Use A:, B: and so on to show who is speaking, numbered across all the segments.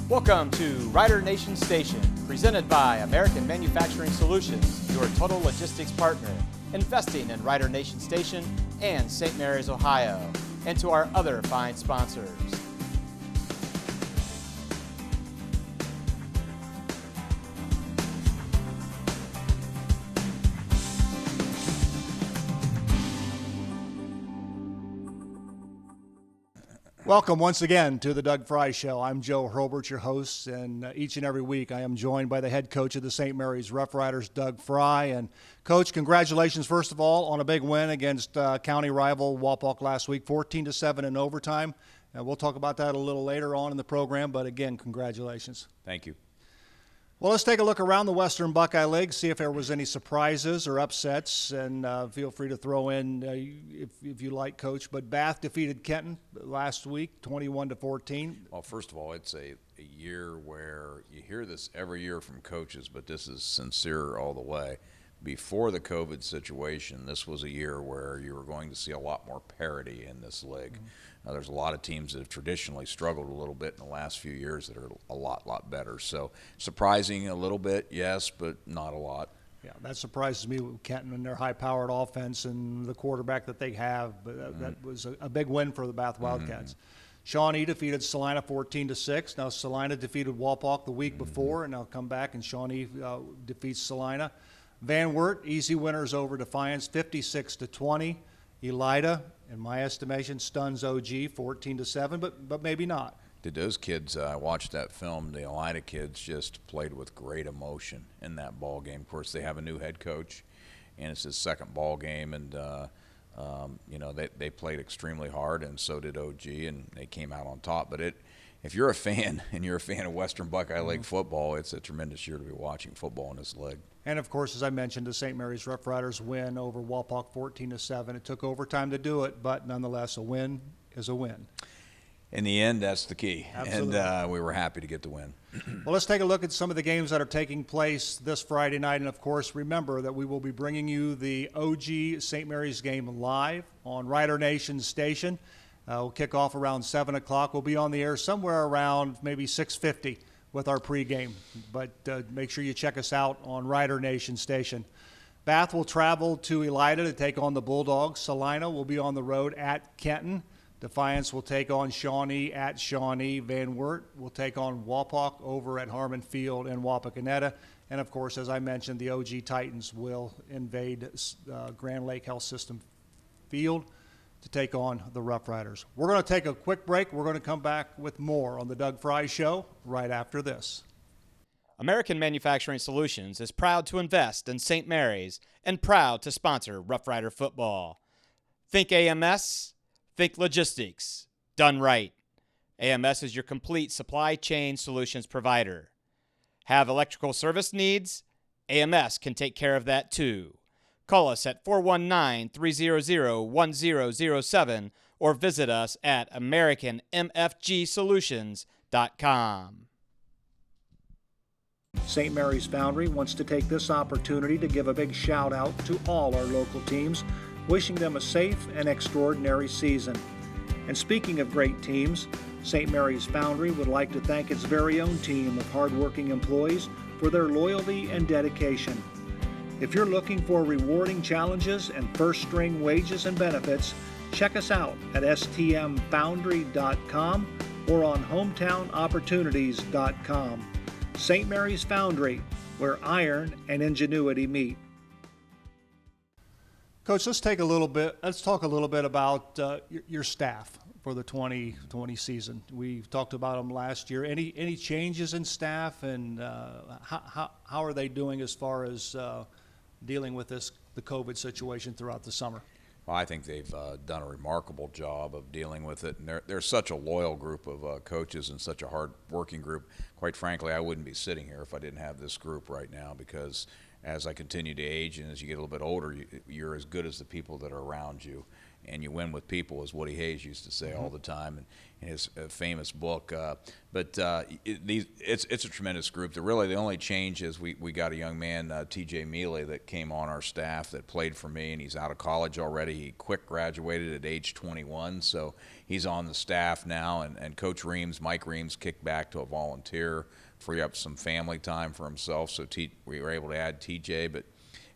A: Welcome to Rider Nation Station, presented by American Manufacturing Solutions, your total logistics partner, investing in Rider Nation Station and St. Mary's, Ohio, and to our other fine sponsors.
B: Welcome once again to the Doug Frye Show. I'm Joe Hurlbert, your host, and each and every week I am joined by the head coach of the St. Mary's Rough Riders, Doug Frye. And Coach, congratulations first of all on a big win against county rival Wapak last week, 14-7 in overtime. And we'll talk about that a little later on in the program, but again, congratulations.
C: Thank you.
B: Well, let's take a look around the Western Buckeye League, see if there was any surprises or upsets, and feel free to throw in if you like, Coach. But Bath defeated Kenton last week, 21-14.
C: Well, first of all, it's a year where you hear this every year from coaches, but this is sincere all the way. Before the COVID situation, this was a year where you were going to see a lot more parity in this league. Mm-hmm. There's a lot of teams that have traditionally struggled a little bit in the last few years that are a lot better. So surprising a little bit, yes, but not a lot.
B: Yeah, that surprises me with Kenton and their high-powered offense and the quarterback that they have. But that was a big win for the Bath Wildcats. Shawnee defeated Salina 14-6. Now Salina defeated Wapak the week before, and they'll come back and Shawnee defeats Salina. Van Wert, easy winners over Defiance, 56-20. Elida, in my estimation, stuns OG 14-7, but maybe not.
C: Did those kids? I watched that film. The Elida kids just played with great emotion in that ball game. Of course, they have a new head coach, and it's his second ball game, and they played extremely hard, and so did OG, and they came out on top. But if you're a fan and you're a fan of Western Buckeye League football, it's a tremendous year to be watching football in this league.
B: And, of course, as I mentioned, the St. Mary's Rough Riders win over Wapak 14-7. It took overtime to do it, but nonetheless, a win is a win.
C: In the end, that's the key.
B: Absolutely.
C: And we were happy to get the win.
B: Well, let's take a look at some of the games that are taking place this Friday night. And, of course, remember that we will be bringing you the OG St. Mary's game live on Rider Nation Station. We'll kick off around 7 o'clock. We'll be on the air somewhere around maybe 6:50 with our pregame. But make sure you check us out on Rider Nation Station. Bath will travel to Elida to take on the Bulldogs. Salina will be on the road at Kenton. Defiance will take on Shawnee at Shawnee. Van Wert will take on Wapak over at Harmon Field in Wapakoneta. And, of course, as I mentioned, the OG Titans will invade Grand Lake Health System Field to take on the Rough Riders. We're going to take a quick break. We're going to come back with more on the Doug Frye Show right after this.
A: American Manufacturing Solutions is proud to invest in St. Mary's and proud to sponsor Rough Rider football. Think AMS, think logistics, done right. AMS is your complete supply chain solutions provider. Have electrical service needs? AMS can take care of that too. Call us at 419-300-1007 or visit us at AmericanMFGSolutions.com.
B: St. Mary's Foundry wants to take this opportunity to give a big shout out to all our local teams, wishing them a safe and extraordinary season. And speaking of great teams, St. Mary's Foundry would like to thank its very own team of hardworking employees for their loyalty and dedication. If you're looking for rewarding challenges and first-string wages and benefits, check us out at stmfoundry.com or on hometownopportunities.com. St. Mary's Foundry, where iron and ingenuity meet. Coach, let's talk a little bit about your staff for the 2020 season. We talked about them last year. Any changes in staff, and how are they doing as far as dealing with the COVID situation throughout the summer?
C: Well, I think they've done a remarkable job of dealing with it, and they're such a loyal group of coaches and such a hard-working group. Quite frankly, I wouldn't be sitting here if I didn't have this group right now, because as I continue to age and as you get a little bit older, you're as good as the people that are around you. and you win with people, as Woody Hayes used to say all the time in his famous book. It's a tremendous group. The only change is we got a young man, T.J. Mealy, that came on our staff that played for me, and he's out of college already. He quick graduated at age 21, so he's on the staff now. And Coach Mike Reams, kicked back to a volunteer, free up some family time for himself. So we were able to add T.J. But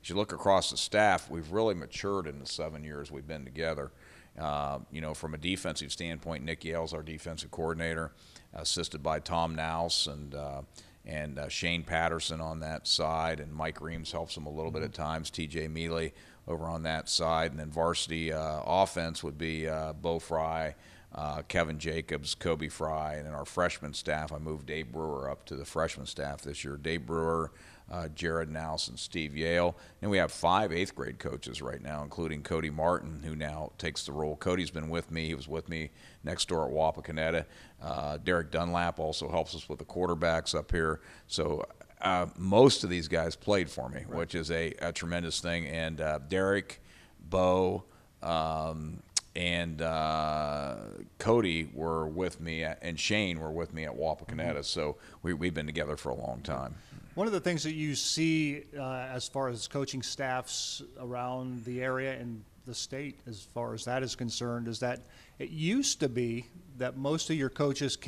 C: as you look across the staff, we've really matured in the 7 years we've been together. From a defensive standpoint, Nick Yale's our defensive coordinator, assisted by Tom Nouse and Shane Patterson on that side, and Mike Reams helps him a little bit at times, T.J. Mealy over on that side, and then varsity offense would be Bo Frye, Kevin Jacobs, Kobe Frye, and then our freshman staff, I moved Dave Brewer up to the freshman staff this year. Dave Brewer, Jared Nouse, and Steve Yale. And we have 5 8th grade coaches right now, including Cody Martin, who now takes the role. Cody's been with me. He was with me next door at Wapakoneta. Derek Dunlap also helps us with the quarterbacks up here. So most of these guys played for me, right, which is a tremendous thing. And Derek, Bo, and Cody were with me, and Shane were with me at Wapakoneta. So we've been together for a long time.
B: One of the things that you see as far as coaching staffs around the area and the state, as far as that is concerned, is that it used to be that most of your coaches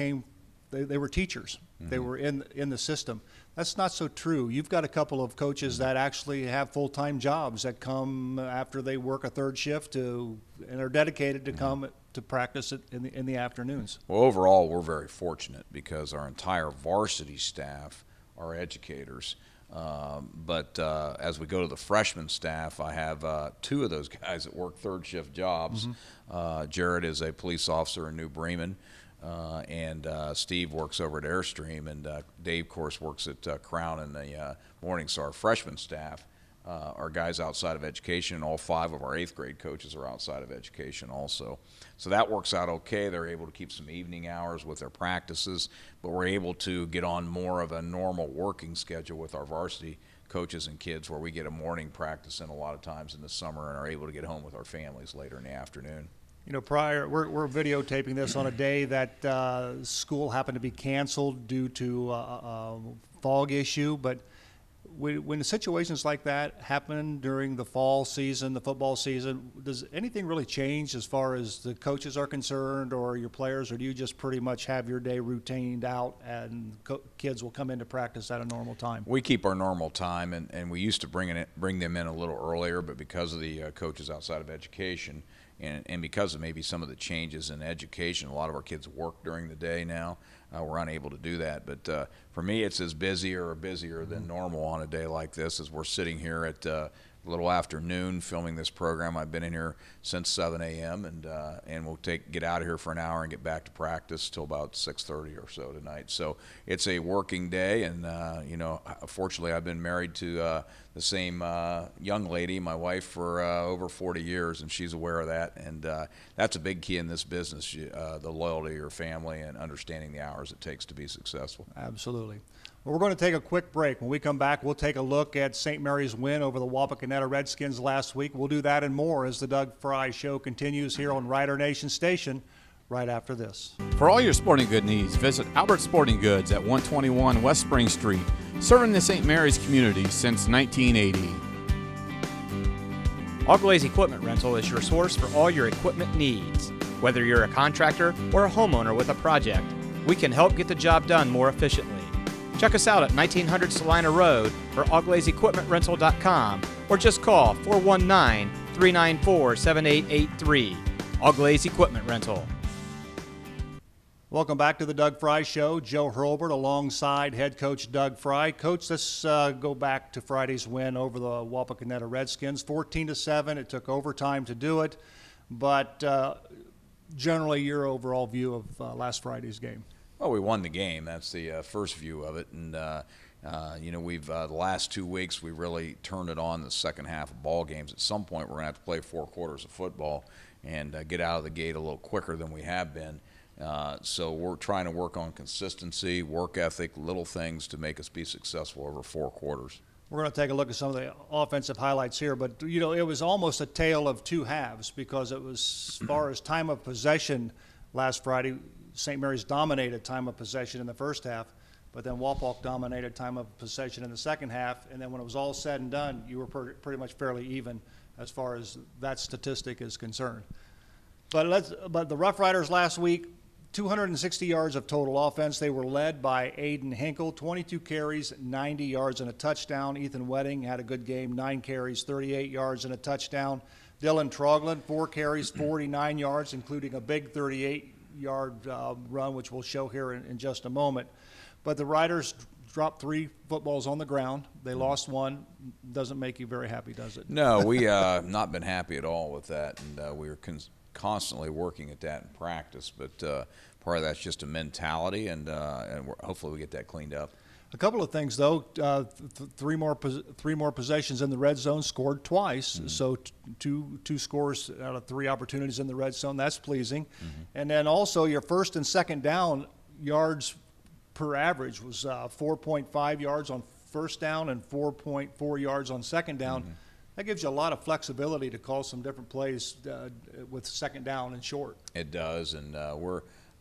B: they were teachers. Mm-hmm. They were in the system. That's not so true. You've got a couple of coaches that actually have full-time jobs that come after they work a third shift and are dedicated to come to practice it in the afternoons.
C: Well, overall, we're very fortunate because our entire varsity staff are educators. But as we go to the freshman staff, I have 2 of those guys that work third shift jobs. Mm-hmm. Jared is a police officer in New Bremen, and Steve works over at Airstream, and Dave, of course, works at Crown in the morning. So our freshman staff are guys outside of education, and all 5 of our 8th grade coaches are outside of education also. So that works out okay. They're able to keep some evening hours with their practices, but we're able to get on more of a normal working schedule with our varsity coaches and kids, where we get a morning practice in a lot of times in the summer and are able to get home with our families later in the afternoon.
B: You know, we're videotaping this on a day that school happened to be canceled due to a fog issue, but when situations like that happen during the fall season, the football season, does anything really change as far as the coaches are concerned or your players, or do you just pretty much have your day routined out and kids will come into practice at a normal time?
C: We keep our normal time, and we used to bring them in a little earlier, but because of the coaches outside of education and because of maybe some of the changes in education, a lot of our kids work during the day now. We're unable to do that. But for me, it's as busier than normal on a day like this, as we're sitting here at a little after noon filming this program. I've been in here since 7 a.m. and we'll get out of here for an hour and get back to practice till about 6:30 or so tonight. So it's a working day, and fortunately, I've been married to the same young lady, my wife, for over 40 years, and she's aware of that. And that's a big key in this business, the loyalty of your family and understanding the hours it takes to be successful.
B: Absolutely. Well, we're going to take a quick break. When we come back, we'll take a look at St. Mary's win over the Wapakoneta Redskins last week. We'll do that and more as the Doug Frye Show continues here on Rider Nation Station right after this.
D: For all your sporting good needs, visit Albert Sporting Goods at 121 West Spring Street, serving the St. Mary's community since 1980.
A: Auglaze Equipment Rental is your source for all your equipment needs. Whether you're a contractor or a homeowner with a project, we can help get the job done more efficiently. Check us out at 1900 Salina Road or auglazeequipmentrental.com, or just call 419-394-7883. Auglaze Equipment Rental.
B: Welcome back to the Doug Frye Show. Joe Hurlbert alongside head coach Doug Frye. Coach, let's go back to Friday's win over the Wapakoneta Redskins, 14-7. It took overtime to do it, but generally your overall view of last Friday's game.
C: Well, we won the game. That's the first view of it, and we've the last 2 weeks we really turned it on the second half of ball games. At some point, we're going to have to play 4 quarters of football and get out of the gate a little quicker than we have been. So we're trying to work on consistency, work ethic, little things to make us be successful over 4 quarters.
B: We're going to take a look at some of the offensive highlights here, but it was almost a tale of two halves because it was, as far as time of possession last Friday, St. Mary's dominated time of possession in the first half, but then Wapak dominated time of possession in the second half, and then when it was all said and done, you were pretty much fairly even as far as that statistic is concerned. But the Rough Riders last week, 260 yards of total offense. They were led by Aiden Hinkle, 22 carries, 90 yards and a touchdown. Ethan Wedding had a good game, 9 carries, 38 yards and a touchdown. Dylan Troglin, 4 carries, 49 yards, including a big 38-yard run, which we'll show here in just a moment. But the Riders dropped 3 footballs on the ground. They lost 1. Doesn't make you very happy, does it?
C: No, we have not been happy at all with that, and we were constantly working at that in practice, but part of that's just a mentality, and hopefully we get that cleaned up.
B: A couple of things, though. Three more possessions in the red zone, scored twice. Mm-hmm. So two scores out of 3 opportunities in the red zone. That's pleasing. Mm-hmm. And then also your first and second down yards per average was 4.5 yards on first down and 4.4 yards on second down. Mm-hmm. That gives you a lot of flexibility to call some different plays with second down and short.
C: It does, and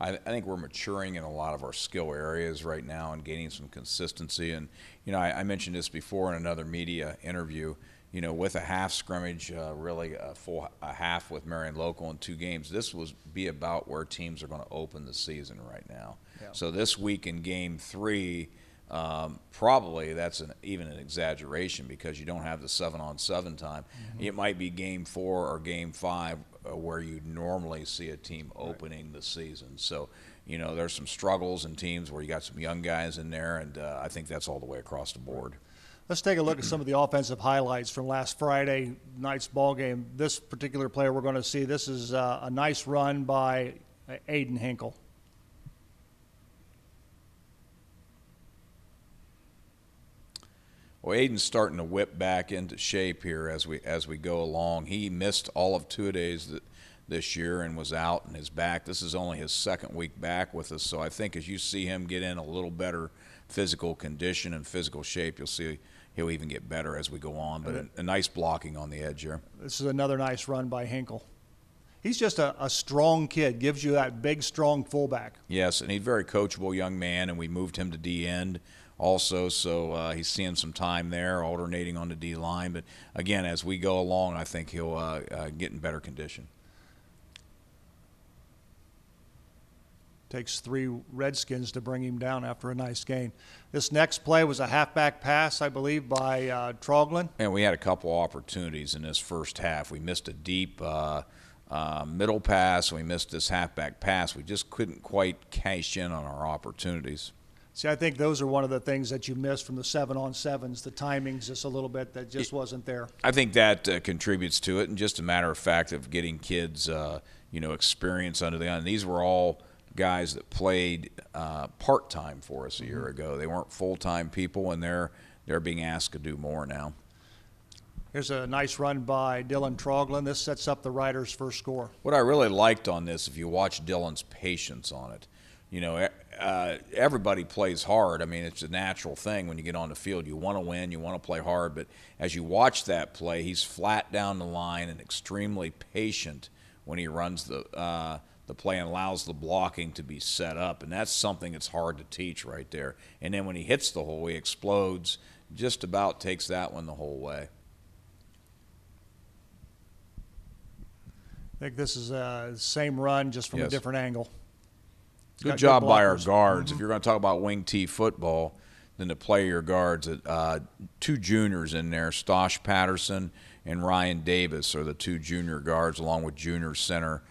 C: I think we're maturing in a lot of our skill areas right now and gaining some consistency. And I mentioned this before in another media interview. With a half scrimmage, really a half with Marion Local in 2 games, this will be about where teams are going to open the season right now. Yeah. So this week in Game 3. Probably that's even an exaggeration because you don't have the 7-on-7 time. Mm-hmm. It might be Game 4 or Game 5 where you normally see a team opening the season. So, there's some struggles in teams where you got some young guys in there, and I think that's all the way across the board.
B: Let's take a look at some of the offensive highlights from last Friday night's ball game. This particular player we're going to see, this is a nice run by Aiden Hinkle.
C: Well, Aiden's starting to whip back into shape here as we go along. He missed all of 2 days this year and was out and is back. This is only his 2nd week back with us, so I think as you see him get in a little better physical condition and physical shape, you'll see he'll even get better as we go on. But a nice blocking on the edge here. This
B: is another nice run by Hinkle. He's just a strong kid, gives you that big, strong fullback.
C: Yes, and he's a very coachable young man, and we moved him to D-end also, so he's seeing some time there, alternating on the D-line. But, again, as we go along, I think he'll get in better condition.
B: Takes 3 Redskins to bring him down after a nice gain. This next play was a halfback pass, I believe, by Troglin.
C: And we had a couple opportunities in this first half. We missed a deep middle pass. We missed this halfback pass. We just couldn't quite cash in on our opportunities.
B: See, I think those are one of the things that you missed from the 7-on-7s. The timing's just a little bit that just wasn't there.
C: I think that contributes to it, and just a matter of fact of getting kids, experience under the gun. These were all guys that played part-time for us a year ago. They weren't full-time people, and they're being asked to do more now.
B: Here's a nice run by Dylan Troglin. This sets up the Riders' first score.
C: What I really liked on this, if you watch Dylan's patience on it, everybody plays hard. I mean, it's a natural thing when you get on the field. You want to win, you want to play hard, but as you watch that play, he's flat down the line and extremely patient when he runs the play and allows the blocking to be set up, and that's something that's hard to teach right there. And then when he hits the hole, he explodes, just about takes that one the whole way.
B: I think this is the same run, just from a different angle.
C: Good job by our guards. If you're going to talk about wing T football, then to play your guards, 2 juniors in there, Stosh Patterson and Ryan Davis are the 2 junior guards, along with junior center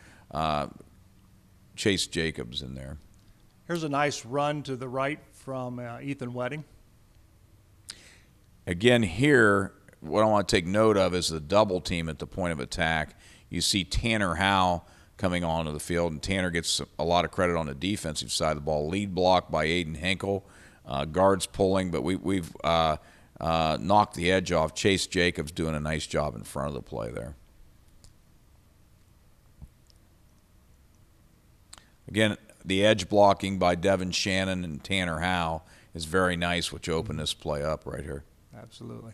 C: Chase Jacobs in there.
B: Here's a nice run to the right from Ethan Wedding.
C: Again, here, what I want to take note of is the double team at the point of attack. You see Tanner Howe coming onto the field, and Tanner gets a lot of credit on the defensive side of the ball. Lead block by Aiden Hinkle, guards pulling, but we've knocked the edge off. Chase Jacobs doing a nice job in front of the play there. Again, the edge blocking by Devin Shannon and Tanner Howe is very nice, which opened this play up right here.
B: Absolutely.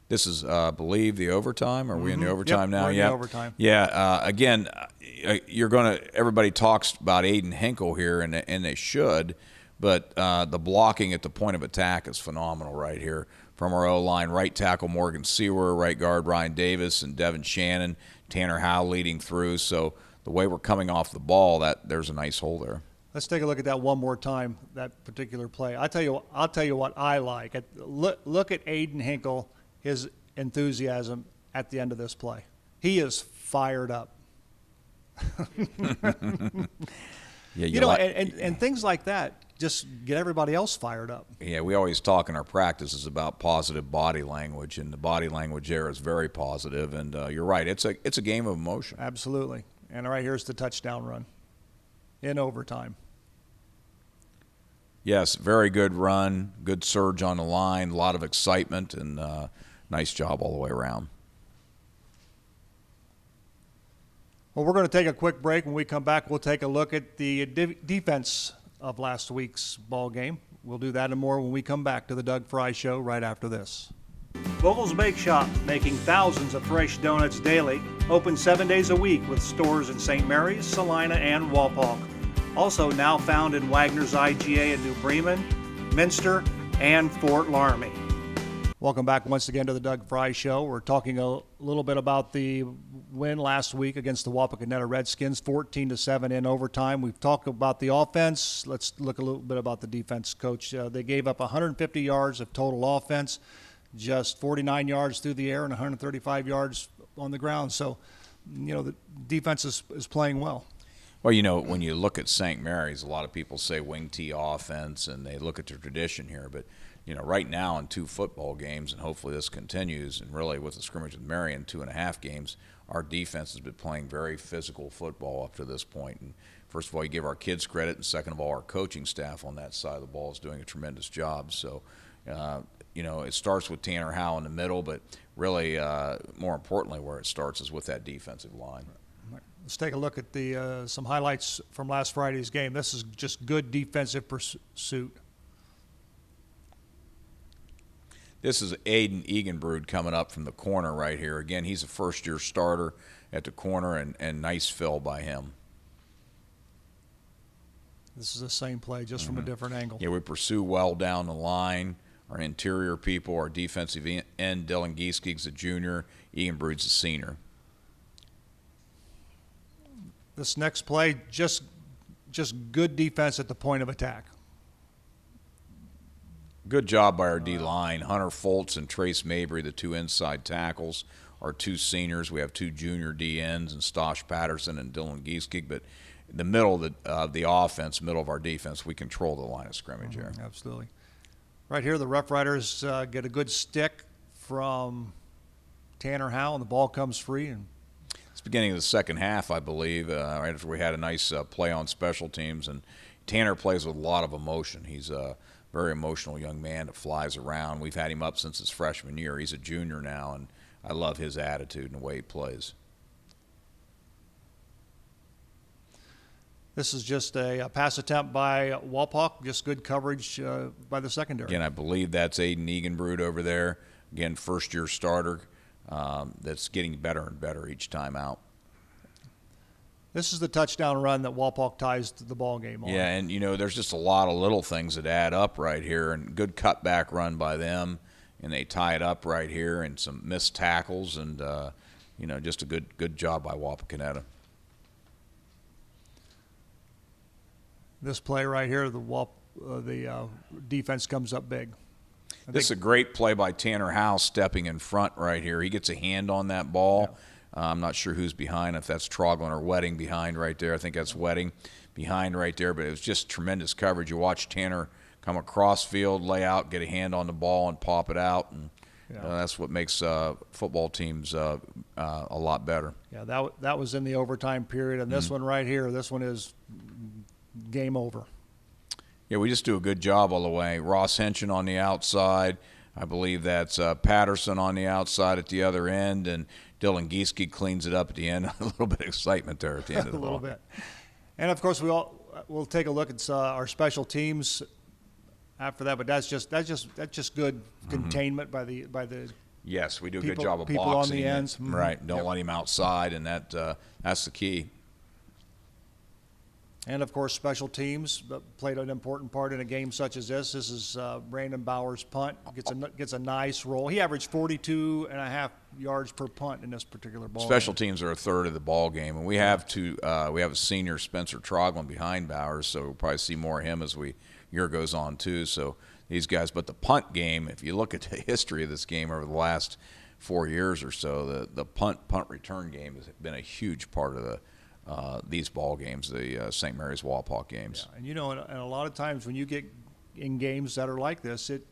C: This is, I believe, the overtime. Are we in the overtime now?
B: We're in the overtime.
C: Yeah. Again, everybody talks about Aiden Hinkle here, and they should, but the blocking at the point of attack is phenomenal right here. From our O-line, right tackle Morgan Sewer, right guard Ryan Davis, and Devin Shannon, Tanner Howe leading through. So the way we're coming off the ball, there's a nice hole there.
B: Let's take a look at that one more time, that particular play. I'll tell you what I like. Look at Aiden Hinkle, his enthusiasm at the end of this play. He is fired up.
C: Yeah,
B: and things like that just get everybody else fired up.
C: Yeah, we always talk in our practices about positive body language, and the body language there is very positive. And you're right, it's a game of emotion.
B: Absolutely. And right here's the touchdown run in overtime.
C: Yes, very good run, good surge on the line, a lot of excitement, and nice job all the way around.
B: Well, we're going to take a quick break. When we come back, we'll take a look at the defense of last week's ball game. We'll do that and more when we come back to the Doug Frye Show right after this. Vogel's Bake Shop, making thousands of fresh donuts daily, open 7 days a week with stores in St. Mary's, Salina, and Walpock. Also now found in Wagner's IGA in New Bremen, Minster, and Fort Laramie. Welcome back once again to the Doug Frye Show. We're talking a little bit about the win last week against the Wapakoneta Redskins, 14-7 in overtime. We've talked about the offense. Let's look a little bit about the defense, Coach. They gave up 150 yards of total offense, just 49 yards through the air and 135 yards on the ground. So, the defense is playing well.
C: Well, when you look at St. Mary's, a lot of people say wing T offense, and they look at the tradition here. But, right now in 2 football games, and hopefully this continues, and really with the scrimmage with Marion, 2.5 games, our defense has been playing very physical football up to this point. And first of all, you give our kids credit, and second of all, our coaching staff on that side of the ball is doing a tremendous job. So, it starts with Tanner Howe in the middle, but really, more importantly, where it starts is with that defensive line.
B: Let's take a look at some highlights from last Friday's game. This is just good defensive pursuit.
C: This is Aiden Eganbrud coming up from the corner right here. Again, he's a first-year starter at the corner, and nice fill by him.
B: This is the same play, just from a different angle.
C: Yeah, we pursue well down the line. Our interior people, our defensive end, Dylan Gieskig's a junior, Eganbrud's a senior.
B: This next play, just good defense at the point of attack.
C: Good job by our D-line. Hunter Foltz and Trace Mabry, the 2 inside tackles, our 2 seniors. We have 2 junior D-ends, and Stosh Patterson and Dylan Gieskig. But in the middle of the offense, middle of our defense, we control the line of scrimmage here.
B: Absolutely. Right here, the Rough Riders get a good stick from Tanner Howe, and the ball comes free. And
C: it's the beginning of the second half, I believe, right after we had a nice play on special teams. And Tanner plays with a lot of emotion. He's a very emotional young man that flies around. We've had him up since his freshman year. He's a junior now, and I love his attitude and the way he plays.
B: This is just a pass attempt by Walpock, just good coverage by the secondary.
C: Again, I believe that's Aiden Eganbrud over there. Again, first-year starter that's getting better and better each time out.
B: This is the touchdown run that Walpock ties the ball game on.
C: Yeah, and, there's just a lot of little things that add up right here, and good cutback run by them, and they tie it up right here, and some missed tackles, and, just a good job by Wapakoneta.
B: This play right here, the defense comes up big.
C: This is a great play by Tanner Howe stepping in front right here. He gets a hand on that ball. Yeah. I'm not sure who's behind, if that's Troglin or Wedding behind right there. I think that's Wedding behind right there, but it was just tremendous coverage. You watch Tanner come across field, lay out, get a hand on the ball, and pop it out, and that's what makes football teams a lot better.
B: Yeah, that was in the overtime period, and this one right here, this one is game over.
C: Yeah, we just do a good job all the way. Ross Henshin on the outside. I believe that's Patterson on the outside at the other end, and Dylan Gieskig cleans it up at the end. A little bit of excitement there at the end of the ball.
B: A little bit. And, of course, we'll take a look at our special teams. after that. But that's just good containment by the
C: Yes, we do a good
B: people-
C: job of
B: people on
C: boxing
B: the
C: it.
B: ends. Mhm.
C: Right, don't let him outside, and that's the key.
B: And, of course, special teams played an important part in a game such as this. This is Brandon Bauer's punt. Gets a nice roll. He averaged 42.5 yards per punt in this particular ball
C: Special
B: game.
C: teams are a third of the ball game, and we have a senior Spencer Troglin behind Bowers, so we'll probably see more of him as year goes on too. So these guys, but the punt game, if you look at the history of this game over the last 4 years or so, the punt return game has been a huge part of these ball games, the St. Mary's Walpock games.
B: Yeah, and and a lot of times when you get in games that are like this, it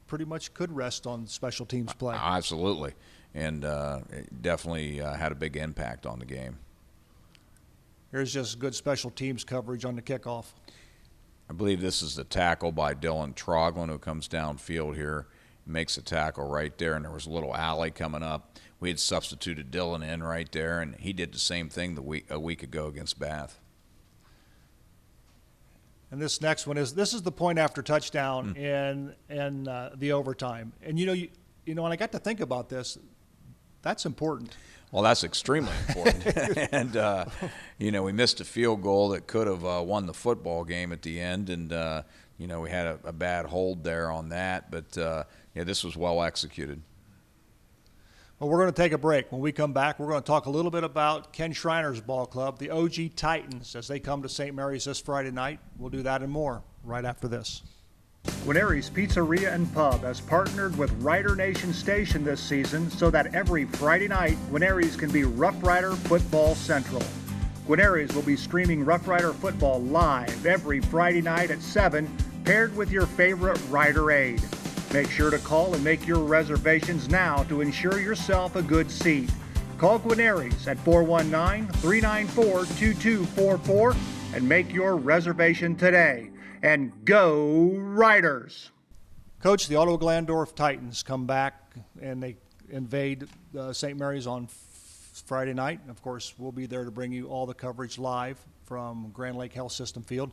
B: pretty much could rest on special teams play.
C: Absolutely, and it definitely had a big impact on the game.
B: Here's just good special teams coverage on the kickoff.
C: I believe this is the tackle by Dylan Troglin, who comes downfield here, makes a tackle right there, and there was a little alley coming up. We had substituted Dylan in right there, and he did the same thing a week ago against Bath.
B: And this next one is the point after touchdown in the overtime. And and I got to think about this. That's important.
C: Well, that's extremely important. And, we missed a field goal that could have won the football game at the end. And, we had a bad hold there on that. But, this was well executed.
B: Well, we're going to take a break. When we come back, we're going to talk a little bit about Ken Schreiner's ball club, the OG Titans, as they come to St. Mary's this Friday night. We'll do that and more right after this. Guarneri's Pizzeria and Pub has partnered with Rider Nation Station this season so that every Friday night, Guarneri's can be Rough Rider Football Central. Guarneri's will be streaming Rough Rider football live every Friday night at 7, paired with your favorite Rider aid. Make sure to call and make your reservations now to ensure yourself a good seat. Call Guarneri's at 419-394-2244 and make your reservation today. And go Riders! Coach, the Ottawa Glandorf Titans come back and they invade St. Mary's on Friday night. Of course, we'll be there to bring you all the coverage live from Grand Lake Health System Field.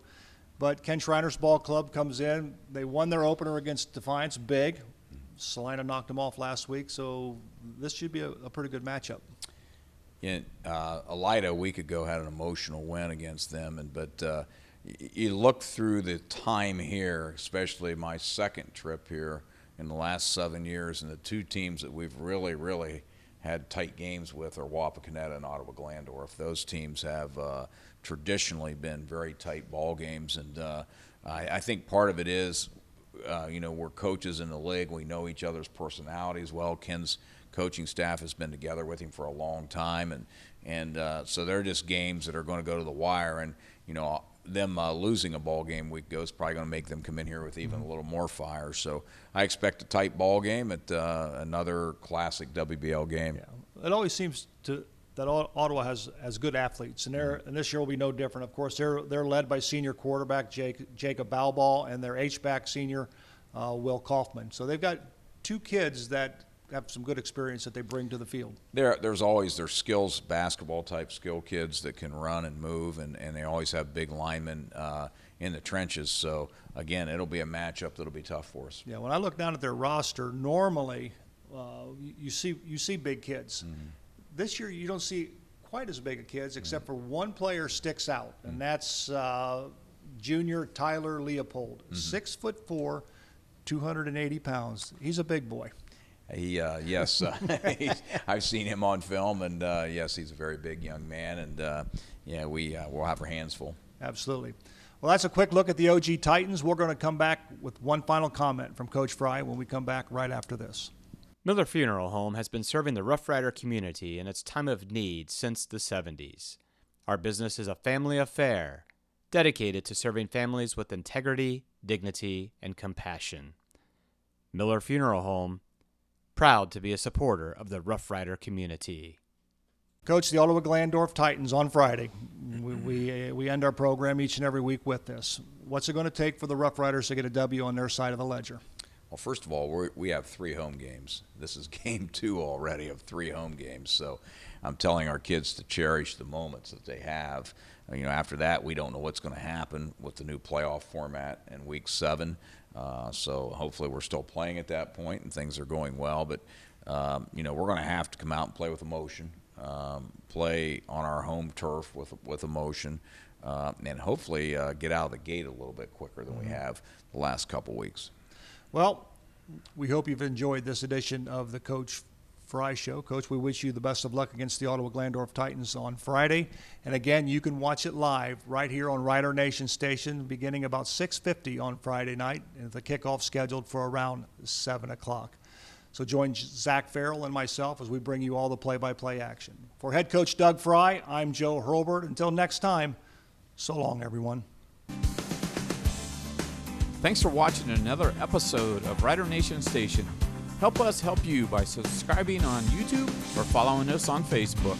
B: But Ken Schreiner's ball club comes in. They won their opener against Defiance, big. Salina knocked them off last week, so this should be a pretty good matchup.
C: Yeah, Elida a week ago had an emotional win against them, but you look through the time here, especially my second trip here in the last 7 years, and the two teams that we've really, really had tight games with are Wapakoneta and Ottawa Glandorf. Those teams have traditionally been very tight ball games, and I think part of it is, we're coaches in the league. We know each other's personalities well. Ken's coaching staff has been together with him for a long time, and so they're just games that are going to go to the wire, and them losing a ball game week ago is probably going to make them come in here with even a little more fire. So I expect a tight ball game at another classic WBL game.
B: Yeah. It always seems that Ottawa has good athletes, and this year will be no different. Of course, they're led by senior quarterback Jacob Balball and their H-back senior Will Kaufman. So they've got two kids that have some good experience that they bring to the field.
C: There's always their skills, basketball type skill kids that can run and move, and they always have big linemen in the trenches. So again, it'll be a matchup that'll be tough for us.
B: Yeah, when I look down at their roster, normally you see big kids. Mm-hmm. This year you don't see quite as big of kids, except for one player sticks out, and that's junior Tyler Leopold, 6'4", 280 pounds. He's a big boy.
C: Yes, I've seen him on film, and yes, he's a very big young man, and we'll have our hands full.
B: Absolutely. Well, that's a quick look at the OG Titans. We're going to come back with one final comment from Coach Frye when we come back right after this.
A: Miller Funeral Home has been serving the Rough Rider community in its time of need since the 70s. Our business is a family affair, dedicated to serving families with integrity, dignity, and compassion. Miller Funeral Home, proud to be a supporter of the Rough Rider community.
B: Coach, the Ottawa Glandorf Titans on Friday. We end our program each and every week with this. What's it going to take for the Rough Riders to get a W on their side of the ledger?
C: Well, first of all, we have 3 home games. This is game 2 already of 3 home games. So I'm telling our kids to cherish the moments that they have. After that, we don't know what's going to happen with the new playoff format in Week 7. So hopefully we're still playing at that point and things are going well. But, we're going to have to come out and play with emotion, play on our home turf with emotion, and hopefully get out of the gate a little bit quicker than we have the last couple weeks.
B: Well, we hope you've enjoyed this edition of the Coach Frye Show. Coach, we wish you the best of luck against the Ottawa Glandorf Titans on Friday. And again, you can watch it live right here on Rider Nation Station beginning about 6:50 on Friday night, and the kickoff scheduled for around 7 o'clock. So join Zach Farrell and myself as we bring you all the play-by-play action. For head coach Doug Frye, I'm Joe Hurlburt. Until next time, so long, everyone.
D: Thanks for watching another episode of Rider Nation Station. Help us help you by subscribing on YouTube or following us on Facebook.